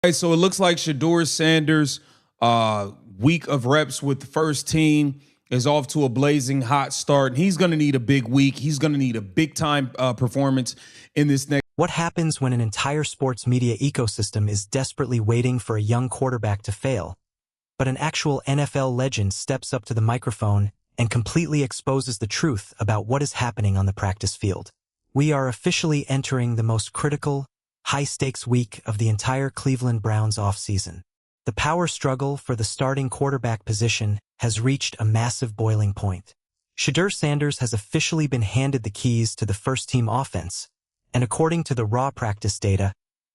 Right, so it looks like Shedeur Sanders' week of reps with the first team is off to a blazing hot start. He's going to need a big week. He's going to need a big-time performance in this next. What happens when an entire sports media ecosystem is desperately waiting for a young quarterback to fail, but an actual NFL legend steps up to the microphone and completely exposes the truth about what is happening on the practice field? We are officially entering the most critical, high-stakes week of the entire Cleveland Browns offseason. The power struggle for the starting quarterback position has reached a massive boiling point. Shedeur Sanders has officially been handed the keys to the first-team offense, and according to the raw practice data,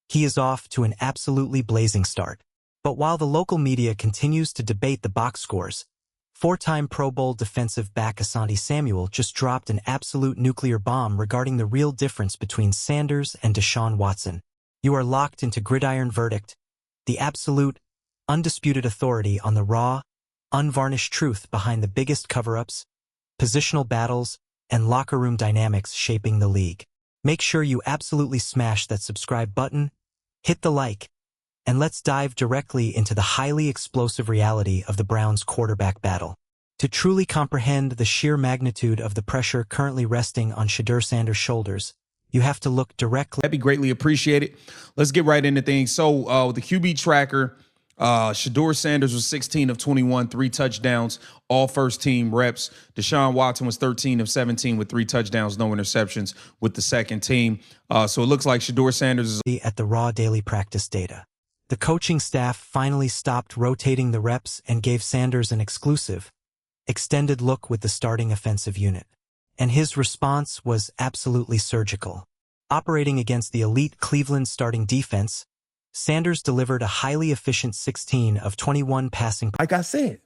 he is off to an absolutely blazing start. But while the local media continues to debate the box scores, four-time Pro Bowl defensive back Asante Samuel just dropped an absolute nuclear bomb regarding the real difference between Sanders and Deshaun Watson. You are locked into Gridiron Verdict, the absolute, undisputed authority on the raw, unvarnished truth behind the biggest cover-ups, positional battles, and locker room dynamics shaping the league. Make sure you absolutely smash that subscribe button, hit the like, and let's dive directly into the highly explosive reality of the Browns' quarterback battle. To truly comprehend the sheer magnitude of the pressure currently resting on Shedeur Sanders' shoulders, you have to look directly. That'd be greatly appreciated. Let's get right into things. So the QB tracker, Shedeur Sanders was 16 of 21, 3 touchdowns, all first-team reps. Deshaun Watson was 13 of 17 with 3 touchdowns, no interceptions with the second team. So it looks like Shedeur Sanders is at the raw daily practice data. The coaching staff finally stopped rotating the reps and gave Sanders an exclusive, extended look with the starting offensive unit. And his response was absolutely surgical. Operating against the elite Cleveland starting defense, Sanders delivered a highly efficient 16 of 21 passing. Like I said,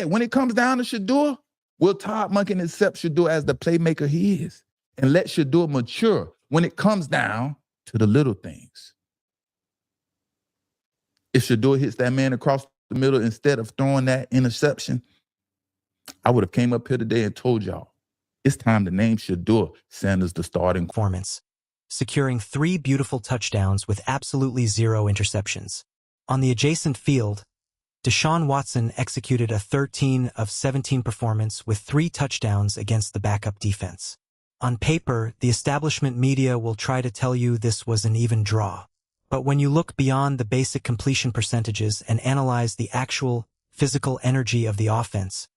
when it comes down to Shedeur, will Todd Monken accept Shedeur as the playmaker he is and let Shedeur mature when it comes down to the little things? If Shedeur hits that man across the middle instead of throwing that interception, I would have came up here today and told y'all, it's time to name Shedeur Sanders the starting performance, securing 3 beautiful touchdowns with absolutely 0 interceptions. On the adjacent field, Deshaun Watson executed a 13 of 17 performance with 3 touchdowns against the backup defense. On paper, the establishment media will try to tell you this was an even draw. But when you look beyond the basic completion percentages and analyze the actual physical energy of the offense,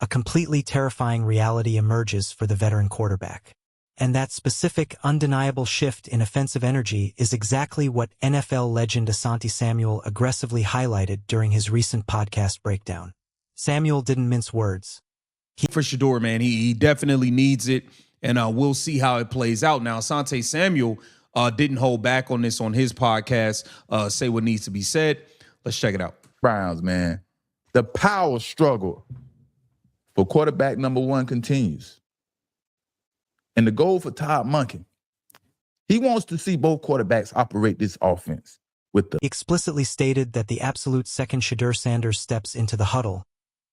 a completely terrifying reality emerges for the veteran quarterback. And that specific, undeniable shift in offensive energy is exactly what NFL legend Asante Samuel aggressively highlighted during his recent podcast breakdown. Samuel didn't mince words. for Shedeur, man. He definitely needs it, and we'll see how it plays out. Now, Asante Samuel didn't hold back on this on his podcast, say what needs to be said. Let's check it out. Browns, man. The power struggle for quarterback number 1 continues. And the goal for Todd Monken, he wants to see both quarterbacks operate this offense with the. He explicitly stated that the absolute second Shedeur Sanders steps into the huddle,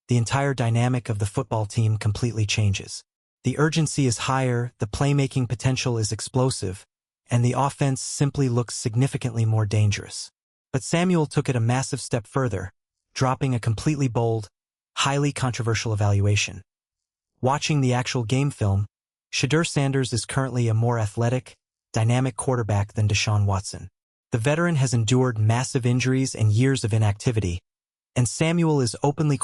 the entire dynamic of the football team completely changes. The urgency is higher, the playmaking potential is explosive, and the offense simply looks significantly more dangerous. But Samuel took it a massive step further, dropping a completely bold, highly controversial evaluation. Watching the actual game film, Shedeur Sanders is currently a more athletic, dynamic quarterback than Deshaun Watson. The veteran has endured massive injuries and years of inactivity, and Samuel is openly.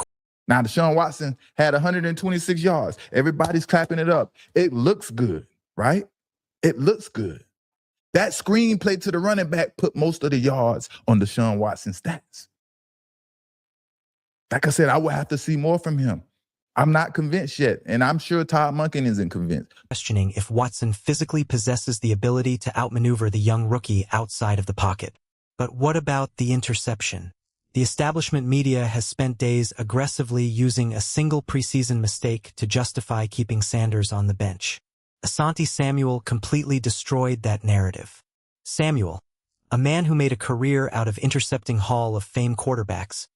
Now, Deshaun Watson had 126 yards. Everybody's clapping it up. It looks good, right? It looks good. That screenplay to the running back put most of the yards on Deshaun Watson's stats. Like I said, I will have to see more from him. I'm not convinced yet, and I'm sure Todd Monken isn't convinced. Questioning if Watson physically possesses the ability to outmaneuver the young rookie outside of the pocket. But what about the interception? The establishment media has spent days aggressively using a single preseason mistake to justify keeping Sanders on the bench. Asante Samuel completely destroyed that narrative. Samuel, a man who made a career out of intercepting Hall of Fame quarterbacks,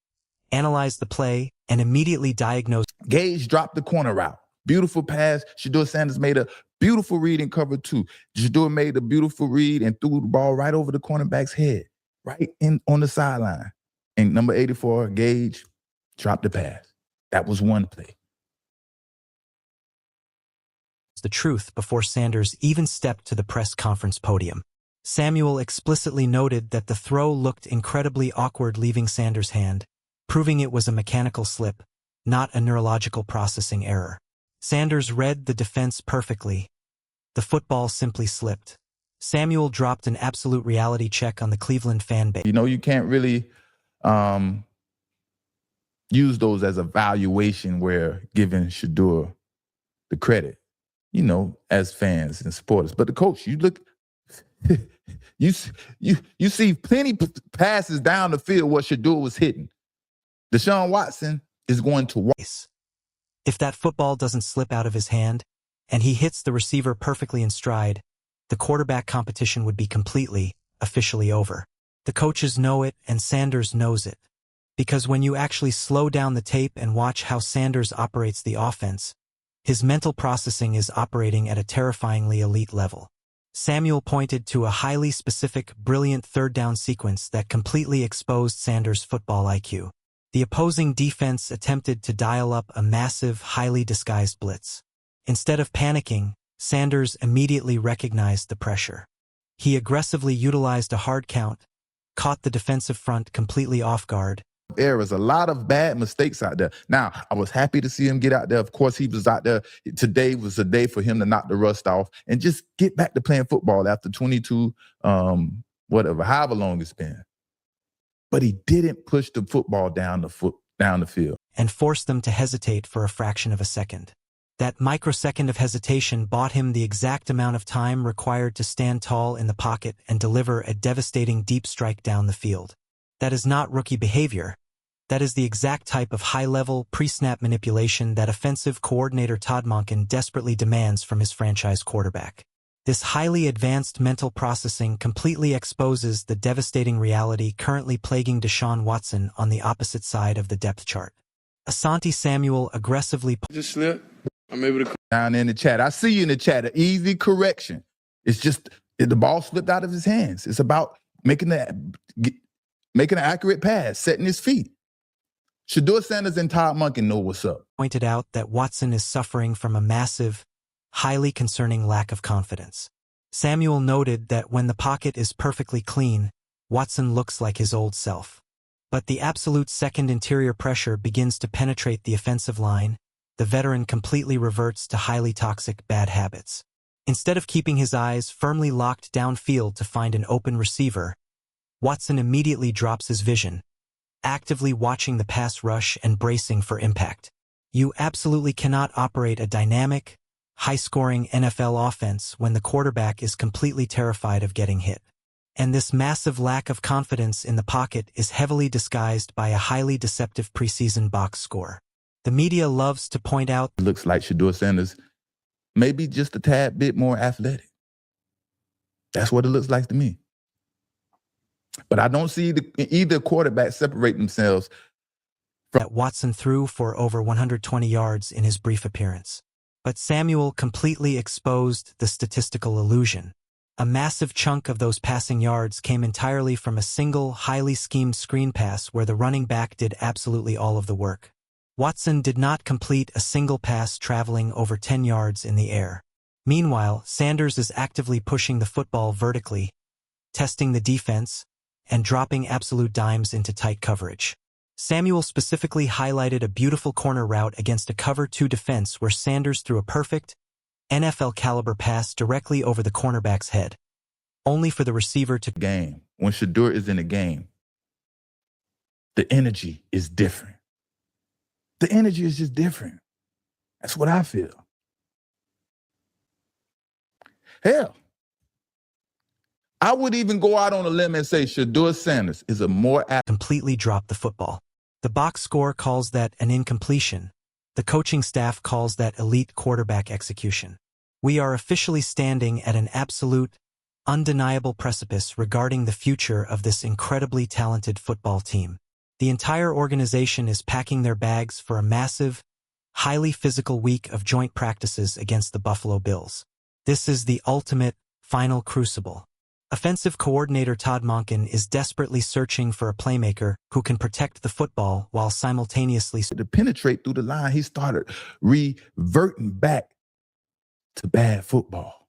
analyzed the play and immediately diagnosed. Gage dropped the corner route. Beautiful pass. Shedeur Sanders made a beautiful read in cover 2. Shedeur made a beautiful read and threw the ball right over the cornerback's head, right in on the sideline. And number 84, Gage, dropped the pass. That was one play. The truth before Sanders even stepped to the press conference podium. Samuel explicitly noted that the throw looked incredibly awkward leaving Sanders' hand, proving it was a mechanical slip, not a neurological processing error. Sanders read the defense perfectly. The football simply slipped. Samuel dropped an absolute reality check on the Cleveland fan base. You know, you can't really use those as a valuation where giving Shedeur the credit, you know, as fans and supporters. But the coach, you look, you see plenty passes down the field where Shedeur was hitting. Deshaun Watson is going to walk. If that football doesn't slip out of his hand and he hits the receiver perfectly in stride, the quarterback competition would be completely, officially over. The coaches know it and Sanders knows it. Because when you actually slow down the tape and watch how Sanders operates the offense, his mental processing is operating at a terrifyingly elite level. Samuel pointed to a highly specific, brilliant third down sequence that completely exposed Sanders' football IQ. The opposing defense attempted to dial up a massive, highly disguised blitz. Instead of panicking, Sanders immediately recognized the pressure. He aggressively utilized a hard count, caught the defensive front completely off guard. Errors, a lot of bad mistakes out there. Now, I was happy to see him get out there. Of course, he was out there. Today was a day for him to knock the rust off and just get back to playing football after 22, however long it's been. But he didn't push the football down the field. And forced them to hesitate for a fraction of a second. That microsecond of hesitation bought him the exact amount of time required to stand tall in the pocket and deliver a devastating deep strike down the field. That is not rookie behavior. That is the exact type of high-level, pre-snap manipulation that offensive coordinator Todd Monken desperately demands from his franchise quarterback. This highly advanced mental processing completely exposes the devastating reality currently plaguing Deshaun Watson on the opposite side of the depth chart. Asante Samuel aggressively... Just slip. I'm able to... Down in the chat. I see you in the chat. An easy correction. It's just the ball slipped out of his hands. It's about making an accurate pass, setting his feet. Shedeur Sanders and Todd Monken know what's up. Pointed out that Watson is suffering from a massive, highly concerning lack of confidence. Samuel noted that when the pocket is perfectly clean, Watson looks like his old self. But the absolute second interior pressure begins to penetrate the offensive line, the veteran completely reverts to highly toxic bad habits. Instead of keeping his eyes firmly locked downfield to find an open receiver, Watson immediately drops his vision, actively watching the pass rush and bracing for impact. You absolutely cannot operate a dynamic, high-scoring NFL offense when the quarterback is completely terrified of getting hit. And this massive lack of confidence in the pocket is heavily disguised by a highly deceptive preseason box score. The media loves to point out... It looks like Shedeur Sanders maybe just a tad bit more athletic. That's what it looks like to me. But I don't see either quarterback separate themselves from... That Watson threw for over 120 yards in his brief appearance. But Samuel completely exposed the statistical illusion. A massive chunk of those passing yards came entirely from a single, highly schemed screen pass where the running back did absolutely all of the work. Watson did not complete a single pass traveling over 10 yards in the air. Meanwhile, Sanders is actively pushing the football vertically, testing the defense, and dropping absolute dimes into tight coverage. Samuel specifically highlighted a beautiful corner route against a cover 2 defense where Sanders threw a perfect, NFL-caliber pass directly over the cornerback's head, only for the receiver to... Game. When Shedeur is in the game, the energy is different. The energy is just different. That's what I feel. Hell, I would even go out on a limb and say Shedeur Sanders is a more... completely dropped the football. The box score calls that an incompletion. The coaching staff calls that elite quarterback execution. We are officially standing at an absolute, undeniable precipice regarding the future of this incredibly talented football team. The entire organization is packing their bags for a massive, highly physical week of joint practices against the Buffalo Bills. This is the ultimate final crucible. Offensive coordinator Todd Monken is desperately searching for a playmaker who can protect the football while simultaneously To penetrate through the line, he started reverting back to bad football.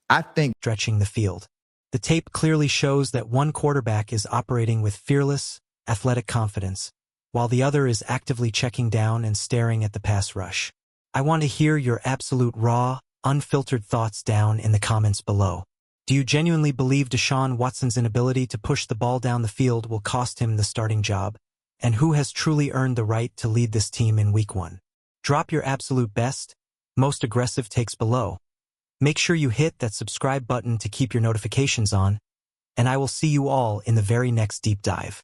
I think stretching the field. The tape clearly shows that one quarterback is operating with fearless, athletic confidence, while the other is actively checking down and staring at the pass rush. I want to hear your absolute raw, unfiltered thoughts down in the comments below. Do you genuinely believe Deshaun Watson's inability to push the ball down the field will cost him the starting job? And who has truly earned the right to lead this team in Week 1? Drop your absolute best, most aggressive takes below. Make sure you hit that subscribe button to keep your notifications on, and I will see you all in the very next deep dive.